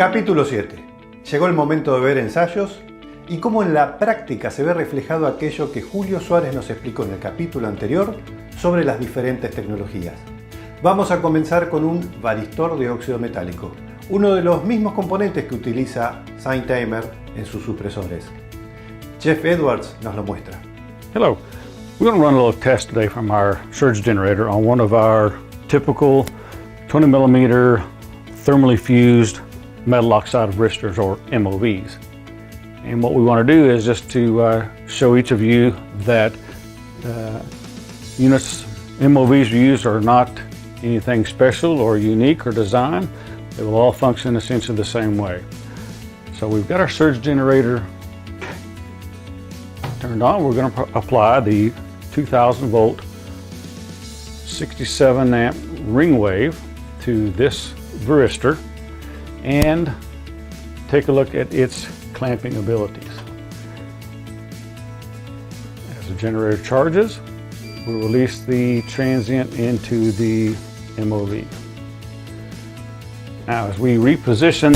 Capítulo 7. Llegó el momento de ver ensayos y cómo en la práctica se ve reflejado aquello que Julio Suárez nos explicó en el capítulo anterior sobre las diferentes tecnologías. Vamos a comenzar con un varistor de óxido metálico, uno de los mismos componentes que utiliza Saint-Amer en sus supresores. Jeff Edwards nos lo muestra. Hello, we're going to run a little test today from our surge generator on one of our typical 20 millimeter thermally fused metal oxide varistors, or MOVs. And what we want to do is just to show each of you that units, MOVs we use are not anything special or unique or designed. They will all function essentially the same way. So we've got our surge generator turned on. We're going to apply the 2000 volt 67 amp ring wave to this varistor and take a look at its clamping abilities. As the generator charges, we'll release the transient into the MOV. Now, as we reposition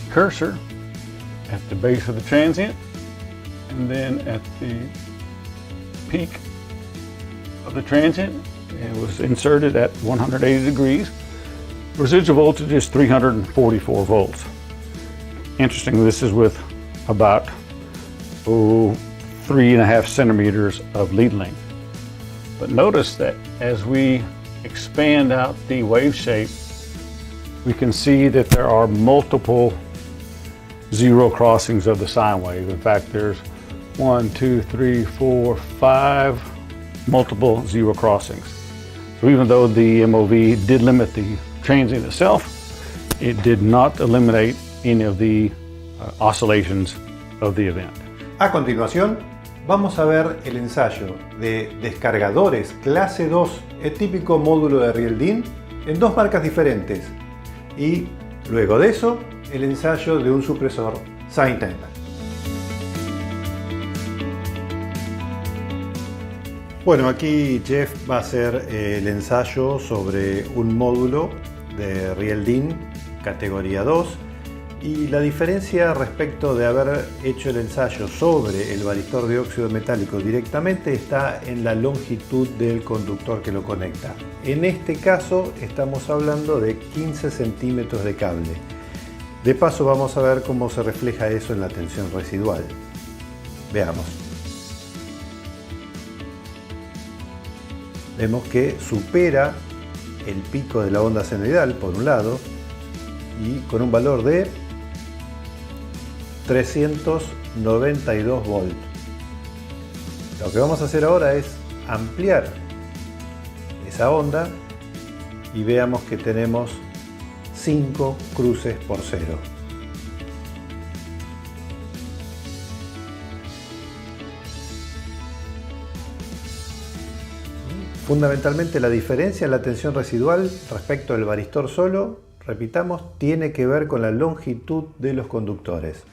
cursor at the base of the transient and then at the peak of the transient, it was inserted at 180 degrees. Residual voltage is 344 volts. Interestingly, this is with about 3.5 centimeters of lead length. But notice that as we expand out the wave shape, we can see that there are multiple zero crossings of the sine wave. In fact, there's 1, 2, 3, 4, 5 multiple zero crossings. So even though the MOV did limit the transient itself, it did not eliminate any of the oscillations of the event. A continuación, vamos a ver el ensayo de descargadores clase 2, el típico módulo de Rieldin, en dos marcas diferentes. Y luego de eso, el ensayo de un supresor Saint-Amer. Bueno, aquí Jeff va a hacer el ensayo sobre un módulo de Rieldin categoría 2, y la diferencia respecto de haber hecho el ensayo sobre el varistor de óxido metálico directamente está en la longitud del conductor que lo conecta. En este caso estamos hablando de 15 centímetros de cable. De paso vamos a ver cómo se refleja eso en la tensión residual. Veamos. Vemos que supera el pico de la onda senoidal por un lado y con un valor de 392 volts. Lo que vamos a hacer ahora es ampliar esa onda y veamos que tenemos 5 cruces por 0. Fundamentalmente la diferencia en la tensión residual respecto al varistor solo, repitamos, tiene que ver con la longitud de los conductores.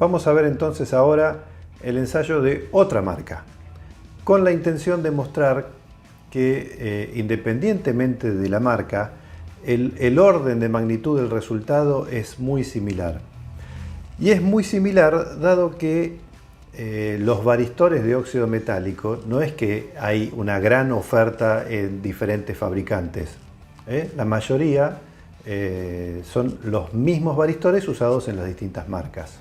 Vamos a ver entonces ahora el ensayo de otra marca, con la intención de mostrar que independientemente de la marca, el orden de magnitud del resultado es muy similar. Y es muy similar dado que los varistores de óxido metálico no es que hay una gran oferta en diferentes fabricantes. La mayoría son los mismos varistores usados en las distintas marcas.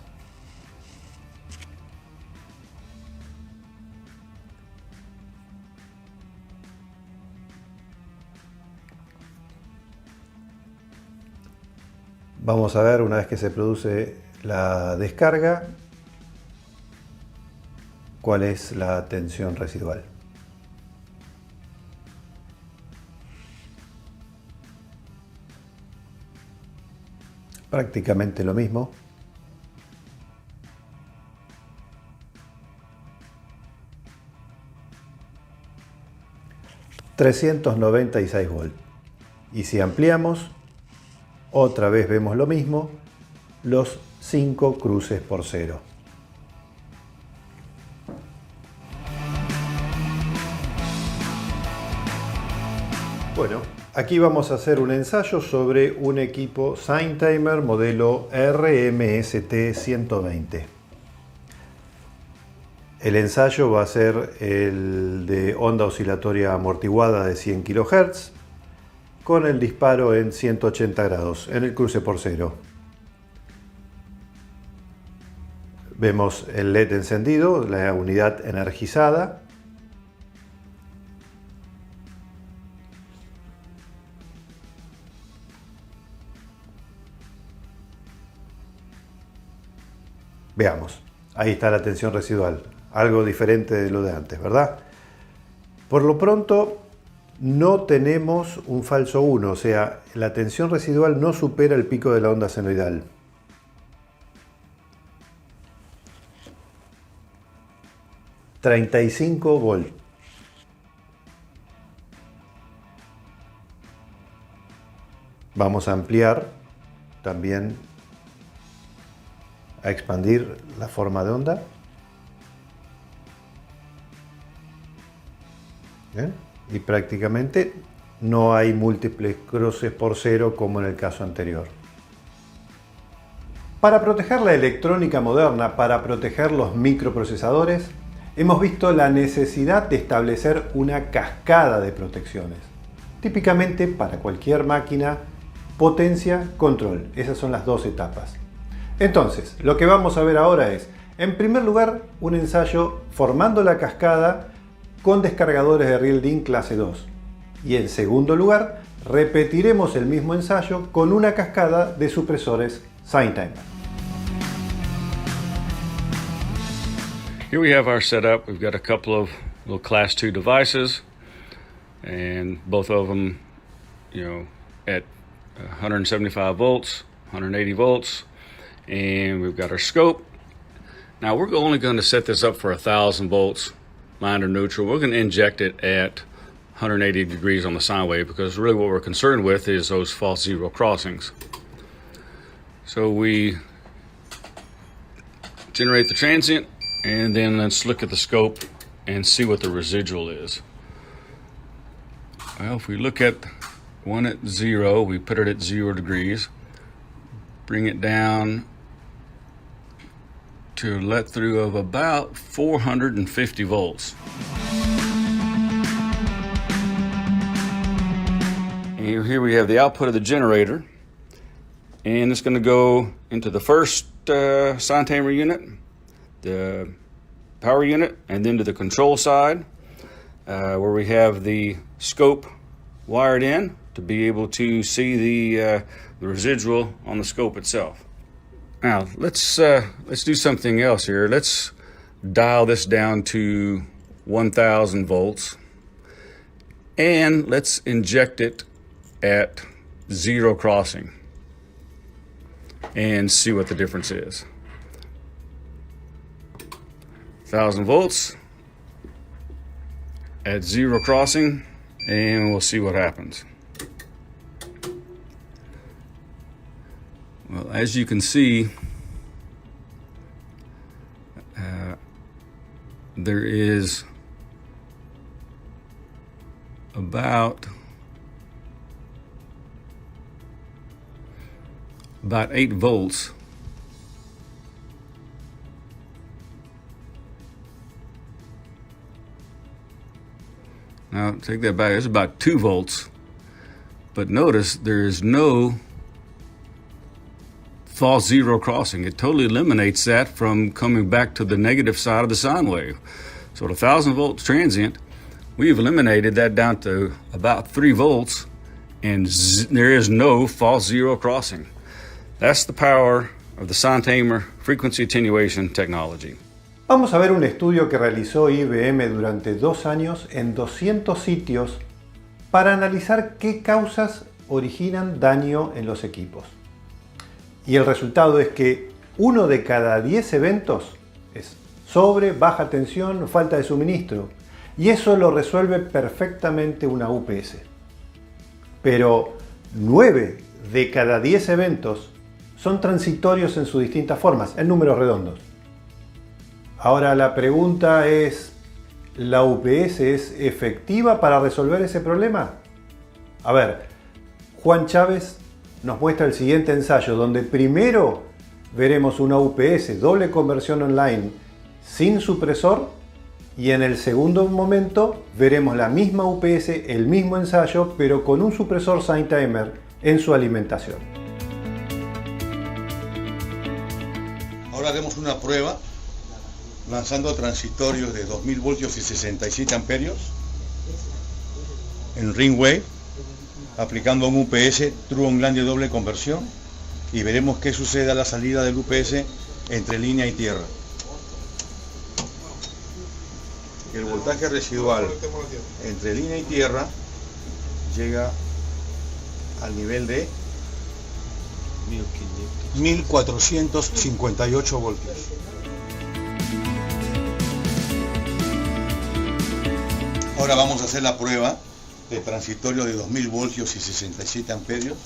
Vamos a ver, una vez que se produce la descarga, cuál es la tensión residual. Prácticamente lo mismo. $396 volts. Y si ampliamos, otra vez vemos lo mismo, los 5 cruces por 0. Bueno, aquí vamos a hacer un ensayo sobre un equipo SignTimer modelo RMST 120. El ensayo va a ser el de onda oscilatoria amortiguada de 100 kHz con el disparo en 180 grados en el cruce por cero. Vemos el LED encendido, la unidad energizada. Veamos, ahí está la tensión residual, algo diferente de lo de antes, ¿verdad? Por lo pronto no tenemos un falso 1, o sea, la tensión residual no supera el pico de la onda senoidal. $35 volt. Vamos a ampliar también, a expandir la forma de onda. ¿Bien? Y prácticamente no hay múltiples cruces por cero como en el caso anterior. Para proteger la electrónica moderna, para proteger los microprocesadores, hemos visto la necesidad de establecer una cascada de protecciones. Típicamente para cualquier máquina, potencia, control. Esas son las dos etapas. Entonces, lo que vamos a ver ahora es, en primer lugar, un ensayo formando la cascada con descargadores de Real-DIN clase 2. Y en segundo lugar, repetiremos el mismo ensayo con una cascada de supresores SignTimer. Here we have our setup. We've got a couple of little class 2 devices, and both of them, at 175 volts, 180 volts, and we've got our scope. Now we're only going to set this up for 1,000 volts, line or neutral. We're going to inject it at 180 degrees on the sine wave because really what we're concerned with is those false zero crossings. So we generate the transient, and then let's look at the scope and see what the residual is. Well, if we look at one at 0, we put it at 0 degrees, bring it down to a let through of about 450 volts. And here we have the output of the generator, and it's going to go into the first SignTimer unit, the power unit, and then to the control side where we have the scope wired in to be able to see the residual on the scope itself. Now let's do something else here. Let's dial this down to 1,000 volts and let's inject it at 0 crossing and see what the difference is. 1,000 volts at 0 crossing, and we'll see what happens. Well, as you can see, there is about 8 volts Now, take that back, it's about 2 volts. But notice there is no false zero crossing. It totally eliminates that from coming back to the negative side of the sine wave. So at 1,000 volts transient, we've eliminated that down to about 3 volts, and there is no false zero crossing. That's the power of the SignTimer frequency attenuation technology. Vamos a ver un estudio que realizó IBM durante 2 años en 200 sitios para analizar qué causas originan daño en los equipos. Y el resultado es que 1 de cada 10 eventos es sobre, baja tensión o falta de suministro. Y eso lo resuelve perfectamente una UPS. Pero 9 de cada 10 eventos son transitorios en sus distintas formas, en números redondos. Ahora la pregunta es, ¿la UPS es efectiva para resolver ese problema? A ver, Juan Chávez nos muestra el siguiente ensayo, donde primero veremos una UPS doble conversión online sin supresor, y en el segundo momento veremos la misma UPS, el mismo ensayo, pero con un supresor SignTimer en su alimentación. Ahora haremos una prueba lanzando transitorios de 2000 voltios y 67 amperios en Ringwave, aplicando un UPS True Online de doble conversión, y veremos qué sucede a la salida del UPS entre línea y tierra. El voltaje residual entre línea y tierra llega al nivel de 1458 voltios. Ahora vamos a hacer la prueba de transitorio de 2000 voltios y 67 amperios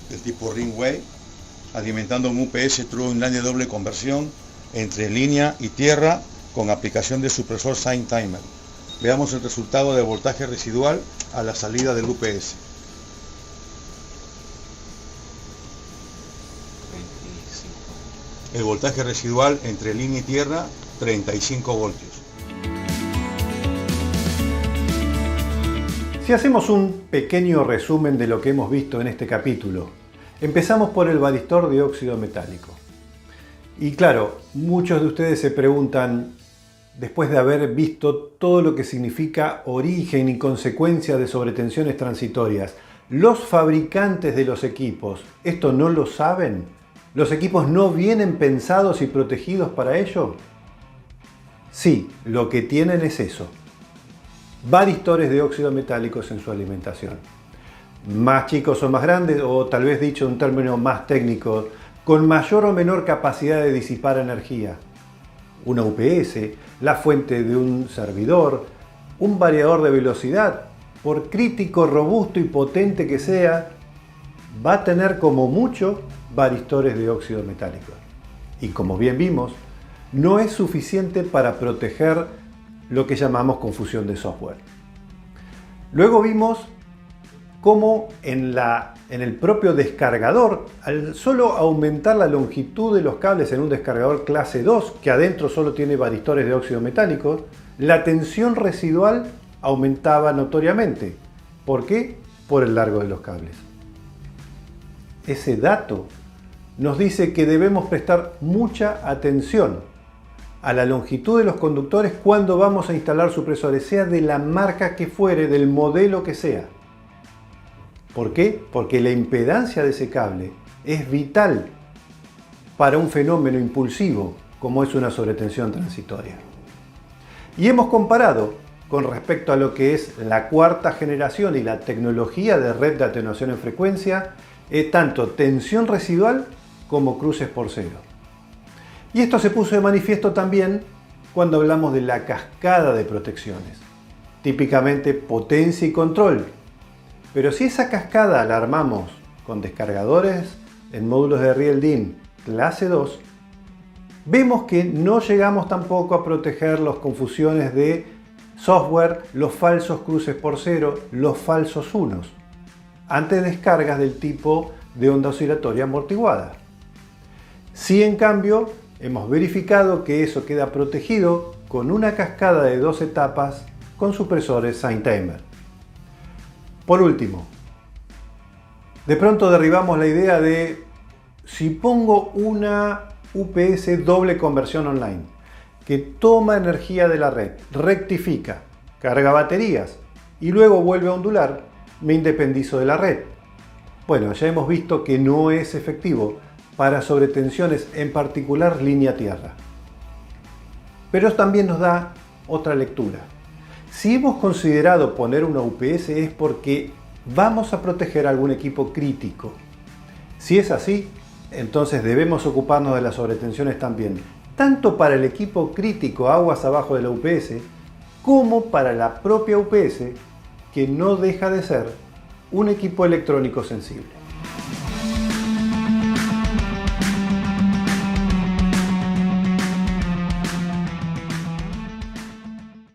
del tipo Ringwave, alimentando un UPS True Online de doble conversión entre línea y tierra con aplicación de supresor SignTimer. Veamos el resultado de voltaje residual a la salida del UPS. El voltaje residual entre línea y tierra, 35 voltios. Si hacemos un pequeño resumen de lo que hemos visto en este capítulo, empezamos por el varistor de óxido metálico. Y claro, muchos de ustedes se preguntan, después de haber visto todo lo que significa origen y consecuencia de sobretensiones transitorias, ¿los fabricantes de los equipos esto no lo saben? ¿Los equipos no vienen pensados y protegidos para ello? Sí, lo que tienen es eso. Varistores de óxido metálicos en su alimentación. Más chicos o más grandes, o tal vez dicho en un término más técnico, con mayor o menor capacidad de disipar energía. Una UPS, la fuente de un servidor, un variador de velocidad, por crítico, robusto y potente que sea, va a tener como mucho varistores de óxido metálico. Y como bien vimos, no es suficiente para proteger lo que llamamos confusión de software. Luego vimos cómo en el propio descargador, al solo aumentar la longitud de los cables en un descargador clase 2, que adentro solo tiene varistores de óxido metálico, la tensión residual aumentaba notoriamente. ¿Por qué? Por el largo de los cables. Ese dato nos dice que debemos prestar mucha atención a la longitud de los conductores cuando vamos a instalar supresores, sea de la marca que fuere, del modelo que sea. ¿Por qué? Porque la impedancia de ese cable es vital para un fenómeno impulsivo como es una sobretensión transitoria. Y hemos comparado con respecto a lo que es la cuarta generación y la tecnología de red de atenuación en frecuencia, tanto tensión residual como cruces por cero. Y esto se puso de manifiesto también cuando hablamos de la cascada de protecciones, típicamente potencia y control. Pero si esa cascada la armamos con descargadores en módulos de RealDIN clase 2, vemos que no llegamos tampoco a proteger las confusiones de software, los falsos cruces por cero, los falsos unos, ante descargas del tipo de onda oscilatoria amortiguada. Sí, en cambio, hemos verificado que eso queda protegido con una cascada de 2 etapas con supresores SignTimer. Por último, de pronto derribamos la idea de si pongo una UPS doble conversión online que toma energía de la red, rectifica, carga baterías y luego vuelve a ondular, me independizo de la red. Bueno, ya hemos visto que no es efectivo para sobretensiones, en particular línea tierra. Pero también nos da otra lectura. Si hemos considerado poner una UPS es porque vamos a proteger algún equipo crítico. Si es así, entonces debemos ocuparnos de las sobretensiones también, tanto para el equipo crítico aguas abajo de la UPS, como para la propia UPS, que no deja de ser un equipo electrónico sensible.